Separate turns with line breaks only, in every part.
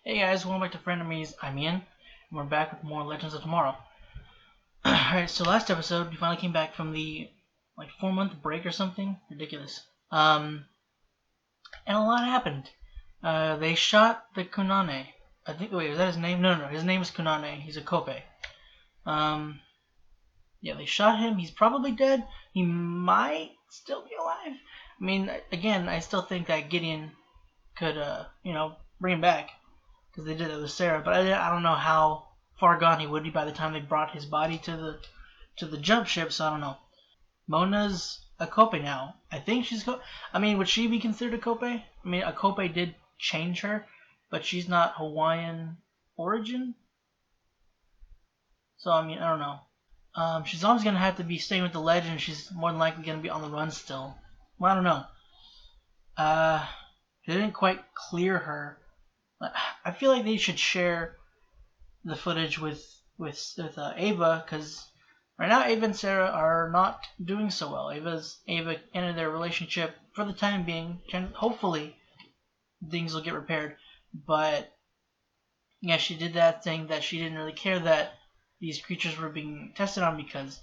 Hey guys, welcome back to Frenemies. I'm Ian, and we're back with more Legends of Tomorrow. Alright, so last episode, we finally came back from the, 4-month break or something. Ridiculous. And a lot happened. They shot the Kunane. I think, wait, is that his name? No, his name is Kunane. He's a Kope. Yeah, they shot him. He's probably dead. He might still be alive. I mean, again, I still think that Gideon could, bring him back. Because they did that with Sarah, but I don't know how far gone he would be by the time they brought his body to the jump ship, so I don't know. Mona's a Kope now. I think she's would she be considered a Kope? I mean, a Kope did change her, but she's not Hawaiian origin. So, I don't know. She's always going to have to be staying with the legend. She's more than likely going to be on the run still. Well, I don't know. They didn't quite clear her. I feel like they should share the footage with Ava, because right now Ava and Sarah are not doing so well. Ava ended their relationship for the time being. Hopefully things will get repaired, but yeah, she did that thing that she didn't really care that these creatures were being tested on, because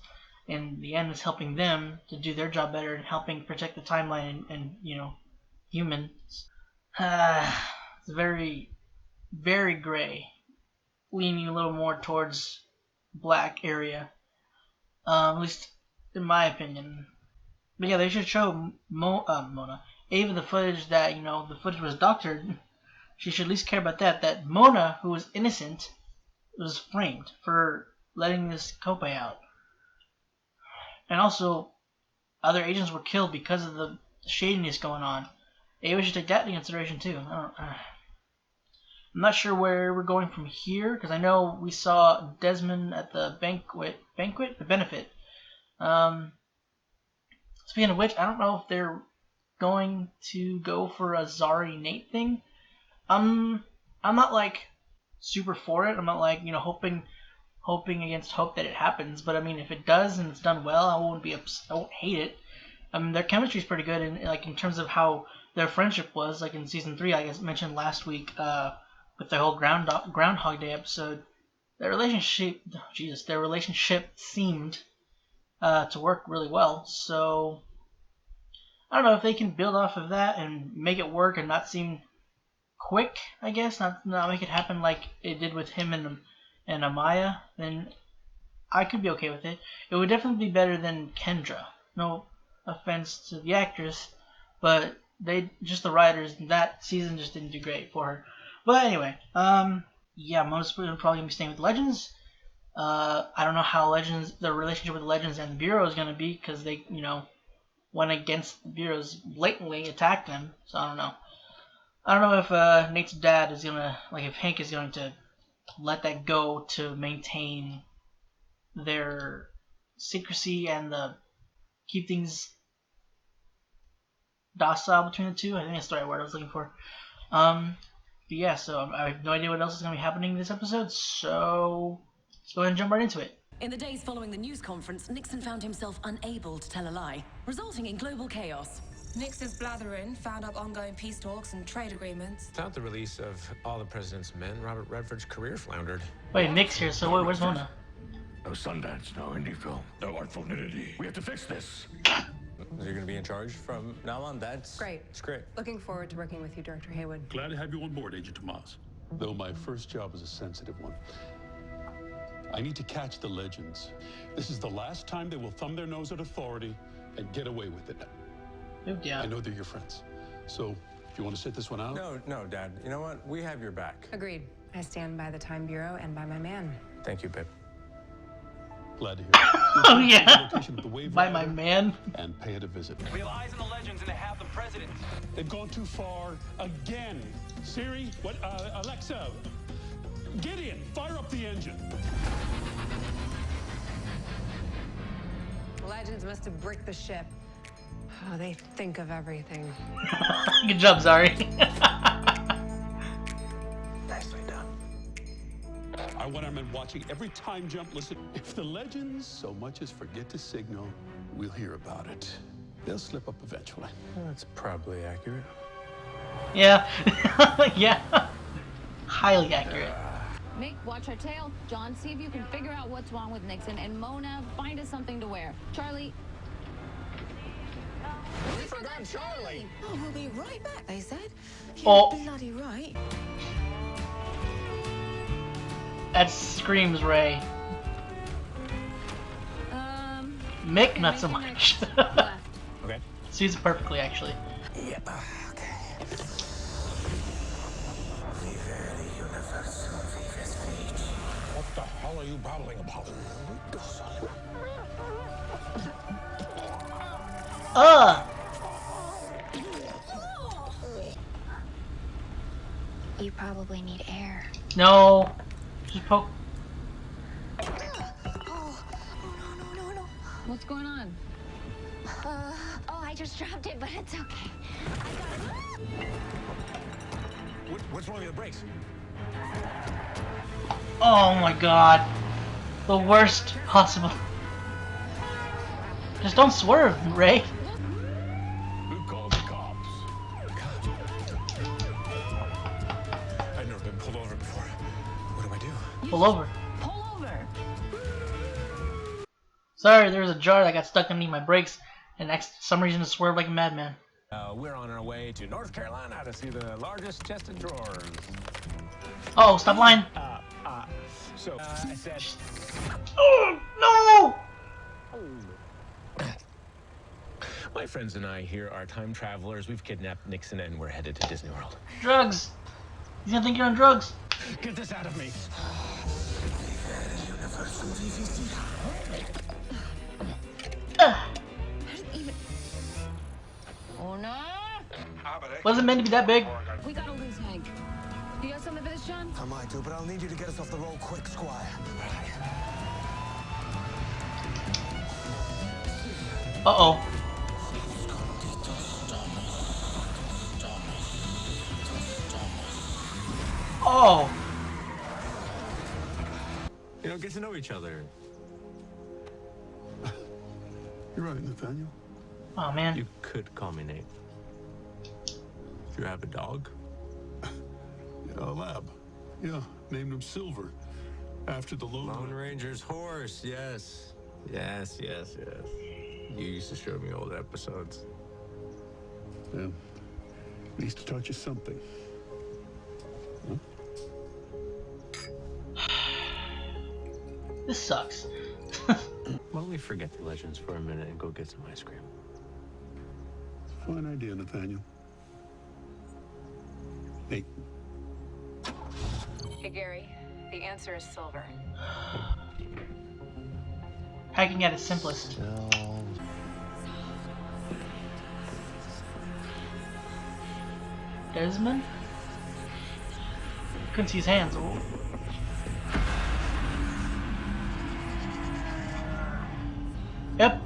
in the end it's helping them to do their job better and helping protect the timeline and humans. It's very, very gray, leaning a little more towards black area, at least in my opinion. But yeah, they should show Mona, Ava, the footage that, the footage was doctored. She should at least care about that. That Mona, who was innocent, was framed for letting this Kope out. And also, other agents were killed because of the shadiness going on. Ava should take that into consideration too. I'm not sure where we're going from here, because I know we saw Desmond at the the benefit. Speaking of which, I don't know if they're going to go for a Zari Nate thing. I'm not super for it. I'm not hoping against hope that it happens. But if it does and it's done well, I won't hate it. Their chemistry is pretty good, and in terms of how their friendship was, in season 3, I guess mentioned last week. With the whole Groundhog Day episode, their relationship seemed to work really well. So I don't know if they can build off of that and make it work and not seem quick. I guess not make it happen like it did with him and Amaya. Then I could be okay with it. It would definitely be better than Kendra. No offense to the actress, but the writers that season just didn't do great for her. But anyway, yeah, Mona's probably going to be staying with Legends. I don't know how the relationship with Legends and the Bureau is going to be, because they, went against the Bureau's blatantly, attacked them. So I don't know. I don't know if Nate's dad is going to, if Hank is going to let that go to maintain their secrecy and keep things docile between the two. I think that's the right word I was looking for. But yeah, so I have no idea what else is going to be happening this episode, so let's go ahead and jump right into it.
In the days following the news conference, Nixon found himself unable to tell a lie, resulting in global chaos.
Nixon's blathering found up ongoing peace talks and trade agreements.
Without the release of all the president's men, Robert Redford's career floundered.
Wait, Nick's here, so where's Mona?
No Sundance, no indie film, no artful nudity. We have to fix this.
You're going to be in charge from now on? That's
great.
It's great.
Looking forward to working with you, Director Haywood.
Glad to have you on board, Agent Tomas. Though my first job is a sensitive one. I need to catch the Legends. This is the last time they will thumb their nose at authority and get away with it.
Oh, yeah.
I know they're your friends. So, if you want to sit this one out?
No, Dad. You know what? We have your back.
Agreed. I stand by the Time Bureau and by my man.
Thank you, Pip.
Glad to hear it.
Oh, yeah. By my
Rider
man.
And pay it a visit.
We have eyes on the Legends and they have the president.
They've gone too far again. Siri, Alexa, Gideon, fire up the engine.
Legends must have bricked the ship. Oh, they think of everything.
Good job, Zari.
Nicely done.
I want our men watching every time jump. Listen, if the Legends so much as forget to signal, we'll hear about it. They'll slip up eventually.
That's probably accurate.
Yeah. Yeah. Highly accurate.
Mick, watch our tail. John, see if you can figure out what's wrong with Nixon. And Mona, find us something to wear. Charlie.
We forgot Charlie.
Oh, we'll be right back, they said.
Oh.
You're bloody right.
That screams Ray. Mick,
Okay,
not so
make the
much.
next left.
Okay.
Sees it perfectly, actually.
Yep. Okay.
What the hell are you babbling about?
You probably need air.
No. Just poke.
What's going on?
Oh, I just dropped it, but it's okay. I got it.
What's wrong with the brakes?
Oh my god. The worst possible. Just don't swerve, Ray.
Who called the cops?
I've never been pulled over before. What do I do?
Pull over.
Pull over.
Sorry, there was a jar that got stuck underneath my brakes, and for some reason it swerved like a madman.
We're on our way to North Carolina to see the largest chest of drawers.
Oh, stop lying.
So I said,
Oh, no!
my friends and I here are time travelers. We've kidnapped Nixon and we're headed to Disney World.
Drugs. He's gonna think you're on drugs.
Get this out of me.
Oh no!
Wasn't meant to be that big.
We gotta lose Hank. You got something for this, John?
I might do, but I'll need you to get us off the road quick, Squire.
Uh-oh. Oh.
You know, get to know each other.
You're right, Nathaniel.
Oh, man.
You could call me Nate. Do you have a dog?
Yeah, a lab. Yeah, named him Silver. After the
Lone Ranger's horse, yes. Yes. You used to show me old episodes.
Yeah. At least to taught you something. Huh?
This sucks.
Why don't we forget the legends for a minute and go get some ice cream?
Fine idea, Nathaniel. Hey.
Hey, Gary. The answer is Silver.
Hacking at its simplest. Desmond? Couldn't see his hands. Oh. Yep.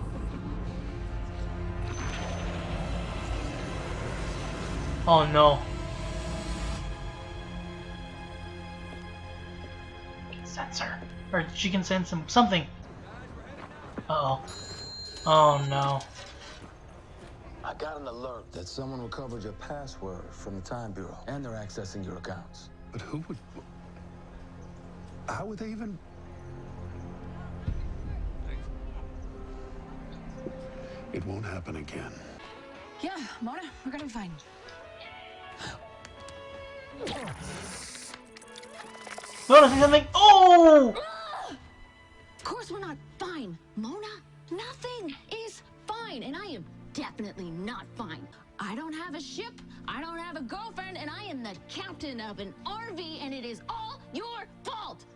Oh no. Sensor. Or she can send something. Uh-oh. Oh no.
I got an alert that someone recovered your password from the Time Bureau, and they're accessing your accounts.
But who would... How would they even... It won't happen again.
Yeah, Mona, we're gonna be fine.
Wanna see something? Oh!
Of course we're not fine, Mona. Nothing is fine, and I am definitely not fine. I don't have a ship, I don't have a girlfriend, and I am the captain of an RV, and it is all your fault.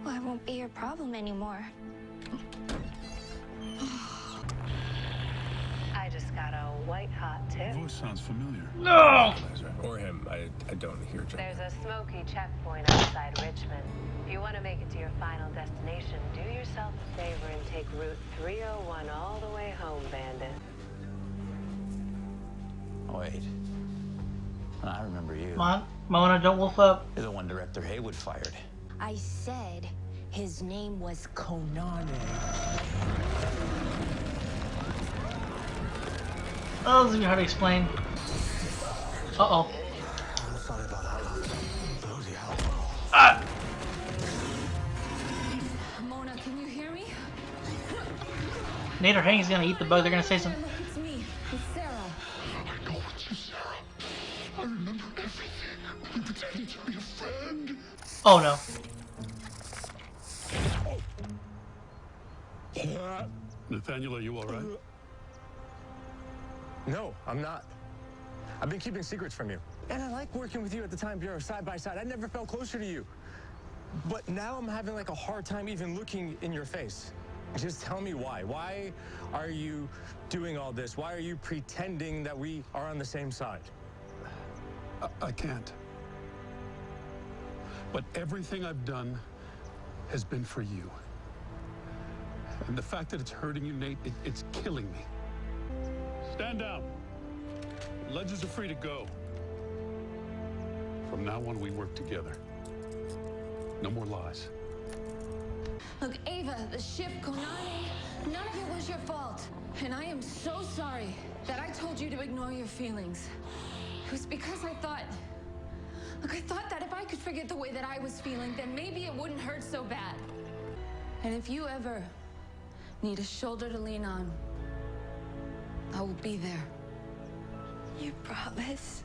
Well, I won't be your problem anymore.
I just got a white-hot tip.
Voice sounds familiar.
No!
Or him. I don't hear John.
There's a smoky checkpoint outside Richmond. If you want to make it to your final destination, do yourself a favor and take Route 301 all the way home, Bandit.
Wait. I remember you.
Come on, Mona, don't wolf up.
You're the one Director Haywood fired.
I said his name was Konami.
Oh, this is hard to explain. Uh-oh. Nate or Hank's gonna eat the bug. They're gonna say something.
Look, it's me. It's Sarah.
I know it's you, Sarah. I remember everything. You pretended to be a friend.
Oh no.
Nathaniel, are you all right?
No, I'm not. I've been keeping secrets from you. And I like working with you at the Time Bureau side by side. I never felt closer to you. But now I'm having like a hard time even looking in your face. Just tell me why. Why are you doing all this? Why are you pretending that we are on the same side?
I can't. But everything I've done has been for you. And the fact that it's hurting you, Nate, it's killing me. Stand down. Legends are free to go. From now on, we work together. No more lies.
Look, Ava, the ship, Konani, none of it was your fault. And I am so sorry that I told you to ignore your feelings. It was because I thought... Look, I thought that if I could forget the way that I was feeling, then maybe it wouldn't hurt so bad. And if you ever need a shoulder to lean on, I will be there.
You promise?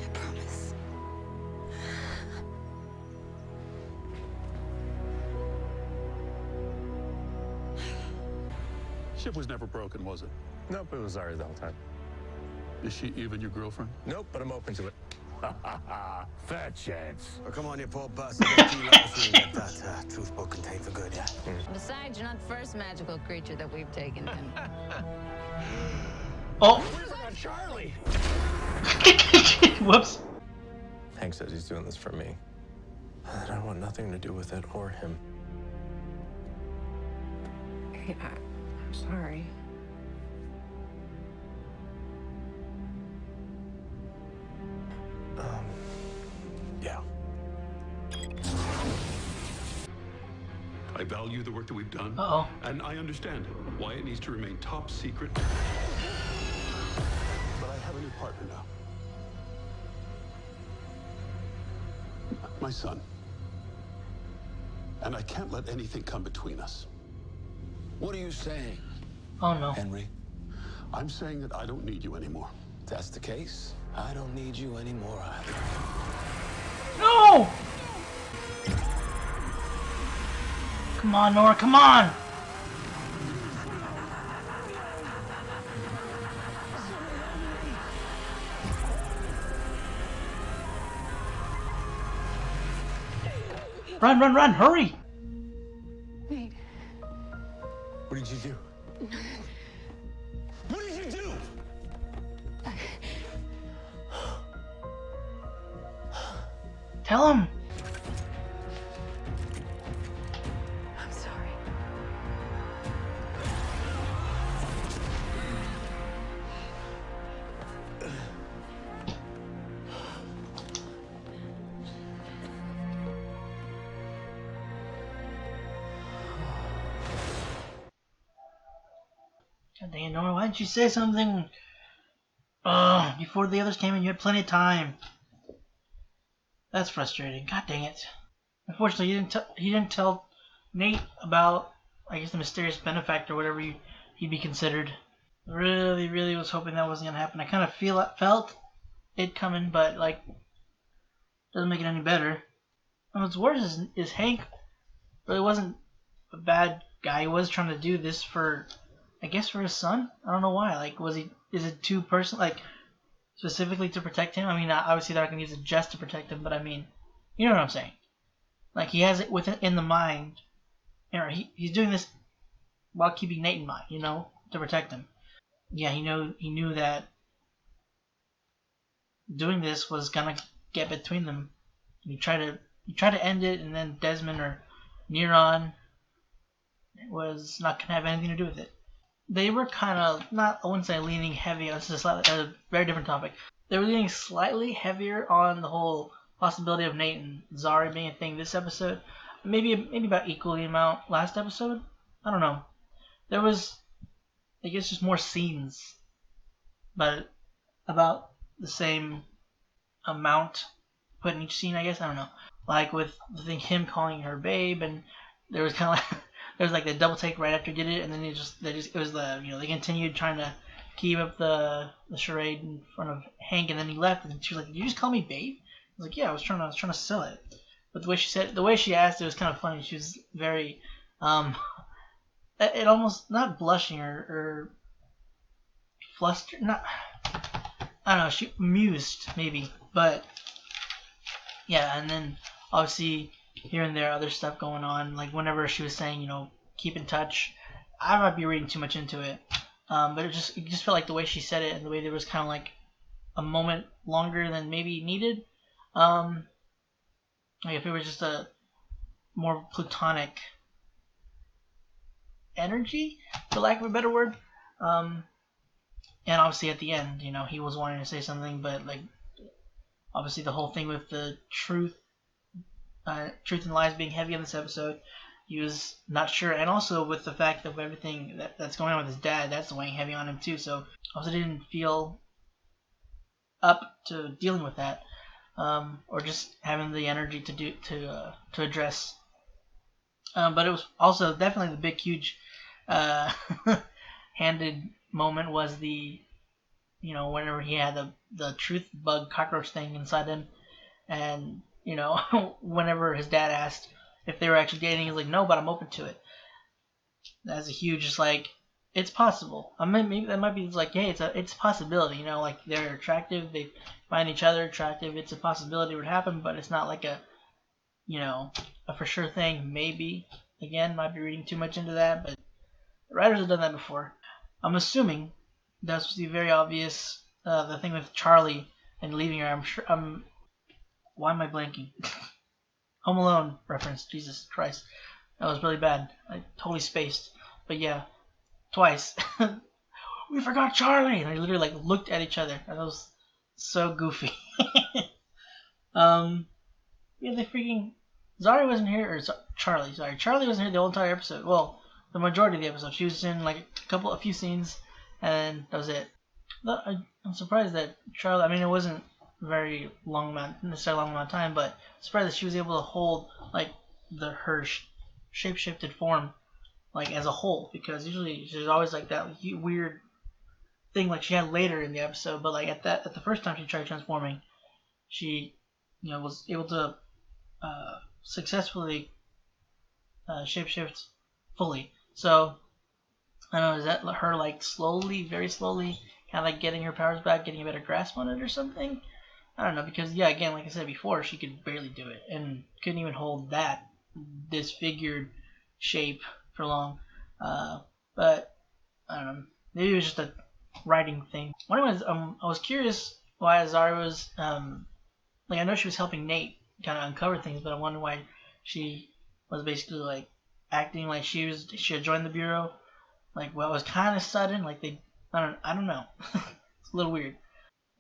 I promise.
Ship was never broken, was it?
Nope, it was ours the whole time.
Is she even your girlfriend?
Nope, but I'm open to it.
Fair chance.
Oh, come on, you poor bastard. Get you last and get that truth book contained for good, yeah?
Besides, you're not the first magical creature that we've taken in.
Oh.
Where's that Charlie?
Whoops.
Hank says he's doing this for me. And I want nothing to do with it or him.
Hey, I'm sorry.
Yeah.
I value the work that we've done.
Uh-oh.
And I understand why it needs to remain top secret. But I have a new partner now. My son. And I can't let anything come between us.
What are you saying,
Oh no.
Henry?
I'm saying that I don't need you anymore.
If that's the case, I don't need you anymore either.
No! Come on, Nora, come on! Run, run, run, hurry!
Nate.
What did you do? What did you do?
Tell him!
I'm sorry.
God dang it, Nora, why didn't you say something? Before the others came in, you had plenty of time. That's frustrating. God dang it. Unfortunately, he didn't tell Nate about, I guess, the mysterious benefactor, whatever he'd be considered. Really, really was hoping that wasn't gonna happen. I kind of felt it coming, but like, doesn't make it any better. And what's worse is Hank really wasn't a bad guy. He was trying to do this for, I guess, for his son. I don't know why. Like, is it too personal? Like, specifically to protect him? I mean, obviously they're not gonna use it just to protect him, but I mean, you know what I'm saying? Like, he has it in the mind. You know, he's doing this while keeping Nate in mind, you know, to protect him. Yeah, he knew that doing this was gonna get between them. He tried to end it, and then Desmond or Neron was not gonna have anything to do with it. They were kind of I wouldn't say leaning heavy. This is a very different topic. They were leaning slightly heavier on the whole possibility of Nate and Zari being a thing this episode. Maybe about equally amount last episode. I don't know. There was, I guess, just more scenes, but about the same amount put in each scene. I guess, I don't know. Like with him calling her babe, and there was kind of like it was like the double take right after he did it, and then it was the they continued trying to keep up the charade in front of Hank, and then he left, and she was like, "Did you just call me babe?" I was like, "Yeah, I was trying to sell it." But the way she asked it was kind of funny. She was very, it almost not blushing or flustered, not, I don't know, she amused maybe, but yeah, and then obviously here and there other stuff going on, like whenever she was saying, keep in touch. I might be reading too much into it, but it just felt like the way she said it and the way there was kind of like a moment longer than maybe needed. Like if it was just a more platonic energy, for lack of a better word. And obviously at the end, he was wanting to say something, but like obviously the whole thing with the truth and lies being heavy on this episode, he was not sure, and also with the fact of everything that's going on with his dad, that's weighing heavy on him too. So also didn't feel up to dealing with that, or just having the energy to address. But it was also definitely the big huge handed moment was the whenever he had the truth bug cockroach thing inside him, and whenever his dad asked if they were actually dating, he's like, no, but I'm open to it. That's a huge, just like, it's possible. I mean, maybe that might be like, hey, it's a possibility. Like they're attractive, they find each other attractive. It's a possibility it would happen, but it's not like a for sure thing. Maybe again, might be reading too much into that, but the writers have done that before. I'm assuming that's the very obvious the thing with Charlie and leaving her. I'm sure. Why am I blanking? Home Alone reference. Jesus Christ, that was really bad. I totally spaced. But yeah, twice. We forgot Charlie, and they literally like looked at each other. That was so goofy. Yeah, they freaking Zari wasn't here, or Charlie. Sorry, Charlie wasn't here the whole entire episode. Well, the majority of the episode. She was in like a few scenes, and that was it. I'm surprised that Charlie. I mean, it wasn't very necessarily long amount of time, but I'm surprised that she was able to hold like her shape-shifted form like as a whole, because usually there's always like that weird thing like she had later in the episode, but like at the first time she tried transforming, she was able to successfully shapeshift fully. So I don't know, is that her like slowly, very slowly, kind of like getting her powers back, getting a better grasp on it or something? I don't know, because yeah, again, like I said before, she could barely do it and couldn't even hold that disfigured shape for long. But I don't know, maybe it was just a writing thing. Anyways, I was curious why Azari was like, I know she was helping Nate kind of uncover things, but I wonder why she was basically like acting like she had joined the bureau. Like, well, it was kind of sudden. Like I don't know. It's a little weird.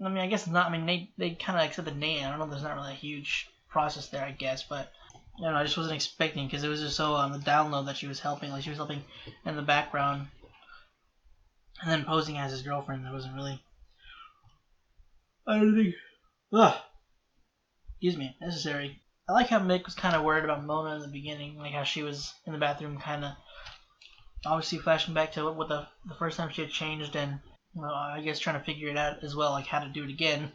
I mean, I guess not. I mean, they kind of accepted Nate. I don't know. There's not really a huge process there, I guess, but I don't know. I just wasn't expecting, because it was just so on the download that she was helping. Like she was helping in the background, and then posing as his girlfriend. That wasn't really. I don't think. Excuse me. Necessary. I like how Mick was kind of worried about Mona in the beginning, like how she was in the bathroom, kind of obviously flashing back to what the first time she had changed, and I guess trying to figure it out as well, like how to do it again.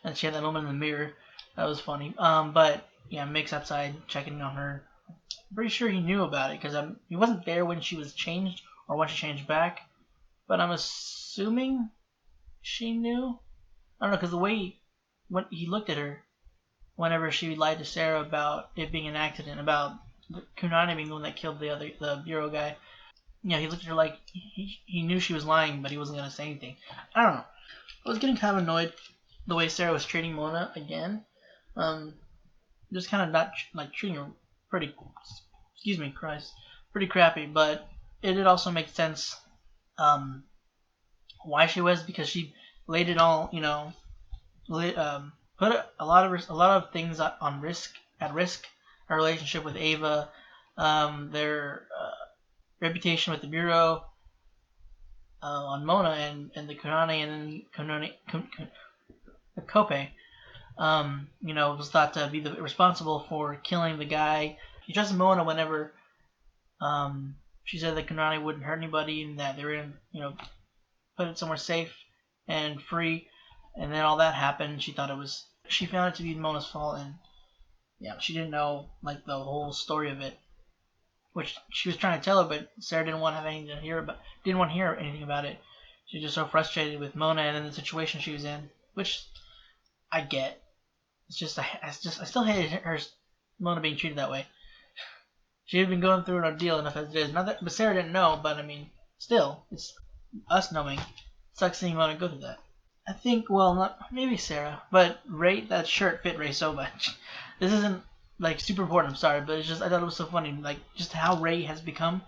And she had that moment in the mirror. That was funny. But yeah, Mick's outside checking on her. I'm pretty sure he knew about it, because he wasn't there when she was changed or when she changed back. But I'm assuming she knew. I don't know, because the way when he looked at her, whenever she lied to Sarah about it being an accident, about Kunani being the one that killed the bureau guy. Yeah, he looked at her like he knew she was lying, but he wasn't going to say anything. I don't know. I was getting kind of annoyed the way Sarah was treating Mona again. Just kind of not like treating her pretty, excuse me, Christ, pretty crappy. But it did also make sense why she was, because she laid it all, put a lot of things at risk. Her relationship with Ava, their reputation with the bureau, on Mona and the Konani, and then the Kope, was thought to be responsible for killing the guy. He trusted Mona whenever she said that Konami wouldn't hurt anybody and that they were gonna, you know, put it somewhere safe and free. And then all that happened. She found it to be Mona's fault, and yeah, she didn't know like the whole story of it, which she was trying to tell her, but Sarah didn't want to have anything to hear about. Didn't want to hear anything about it. She was just so frustrated with Mona and then the situation she was in, which I get. It's just I still hated her Mona being treated that way. She had been going through an ordeal enough as it is. Not that, but Sarah didn't know. But I mean, still, it's us knowing. It sucks seeing Mona go through that. I think, well, not maybe Sarah, but Ray, that shirt fit Ray so much. This isn't like super important. I'm sorry, but it's just I thought it was so funny, like just how Ray has become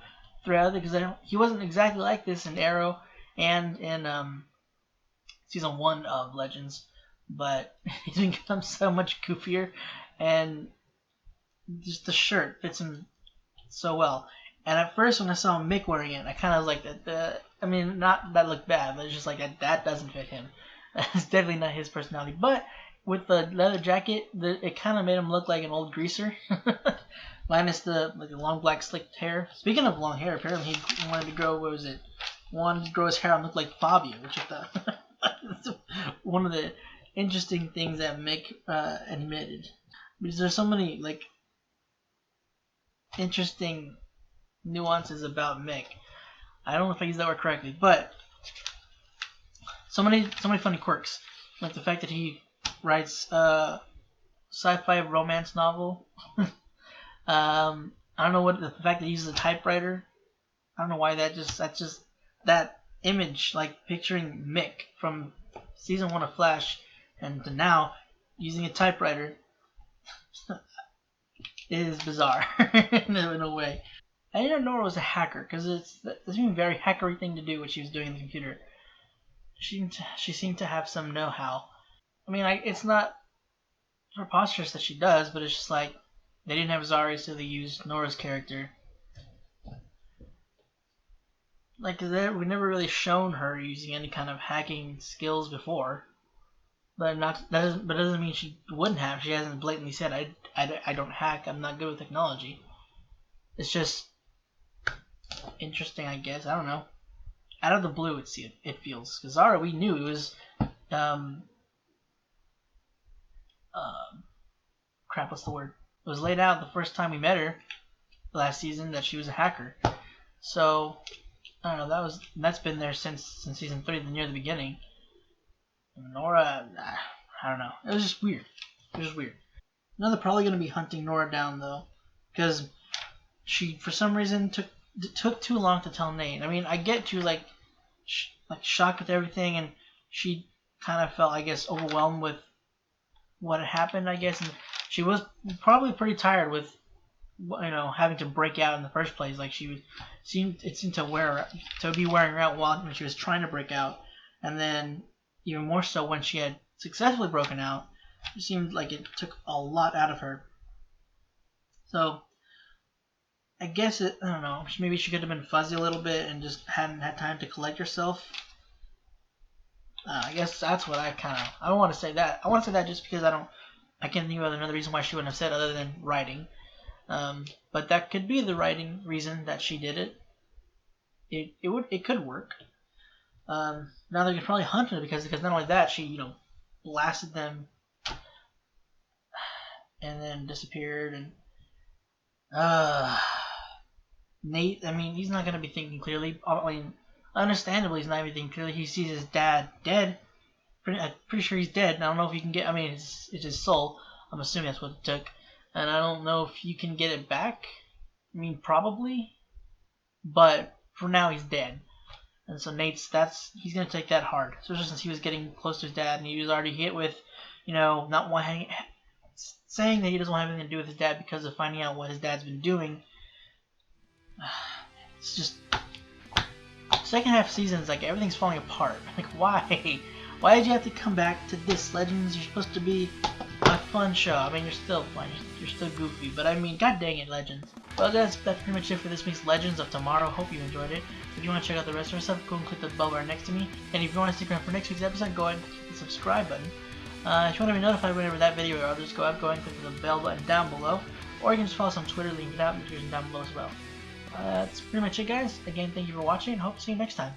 throughout it. Because he wasn't exactly like this in Arrow and in season 1 of Legends, but he's become so much goofier, and just the shirt fits him so well. And at first when I saw Mick wearing it, I kind of was like that. I mean, not that looked bad, but it's just like that doesn't fit him. It's definitely not his personality. But with the leather jacket, it kind of made him look like an old greaser, minus the long black slicked hair. Speaking of long hair, apparently he wanted to grow wanted to grow his hair and look like Fabio, which I thought one of the interesting things that Mick admitted. Because there's so many like interesting nuances about Mick. I don't know if I used that word correctly, but so many funny quirks, like the fact that he writes a sci-fi romance novel. I don't know what the fact that he uses a typewriter. I don't know why that's just that image, like picturing Mick from season 1 of Flash and to now using a typewriter is bizarre in a way. I didn't know Nora was a hacker because it's a very hackery thing to do what she was doing in the computer. She seemed to have some know-how. I mean, it's not preposterous that she does, but it's just like they didn't have Zari, so they used Nora's character. Like we never really shown her using any kind of hacking skills before, but that doesn't mean she wouldn't have. She hasn't blatantly said I don't hack. I'm not good with technology. It's just interesting, I guess. I don't know. Out of the blue, it feels. Because Zara, we knew it was crap. What's the word? It was laid out the first time we met her last season that she was a hacker. So I don't know. That's been there since season 3, near the beginning. And Nora, I don't know. It was just weird. Now they're probably gonna be hunting Nora down though, because she for some reason took too long to tell Nate. I mean, I get to like shocked with everything, and she kind of felt, I guess, overwhelmed with what had happened, I guess, and she was probably pretty tired with, you know, having to break out in the first place. Like it seemed to be wearing her out when she was trying to break out, and then even more so when she had successfully broken out. It seemed like it took a lot out of her. So I guess I don't know, maybe she could have been fuzzy a little bit and just hadn't had time to collect herself. I guess that's what I don't want to say that. I want to say that just because I can't think of another reason why she wouldn't have said other than writing. But that could be the writing reason that she did it. It could work. Now they could probably hunt her because not only that, she, you know, blasted them and then disappeared. And Nate, I mean, he's not going to be thinking clearly. I mean, understandably, he's not even thinking clearly. He sees his dad dead. I'm pretty sure he's dead. And I don't know if you can get, I mean, it's his soul. I'm assuming that's what it took. And I don't know if you can get it back. I mean, probably. But for now, he's dead. And so he's going to take that hard. Especially since he was getting close to his dad and he was already hit with, you know, saying that he doesn't want to have anything to do with his dad because of finding out what his dad's been doing. It's just second half seasons, like everything's falling apart. Like why? Why did you have to come back to this? Legends, you're supposed to be a fun show. I mean, you're still fun, you're still goofy, but I mean, god dang it, Legends. Well guys, that's pretty much it for this week's Legends of Tomorrow. Hope you enjoyed it. If you want to check out the rest of our stuff, go and click the bell button next to me. And if you want to stick around for next week's episode, go ahead and click the subscribe button. If you want to be notified whenever that video or others go up, go ahead and click the bell button down below. Or you can just follow us on Twitter, link it out in the description down below as well. That's pretty much it, guys. Again, thank you for watching, and hope to see you next time.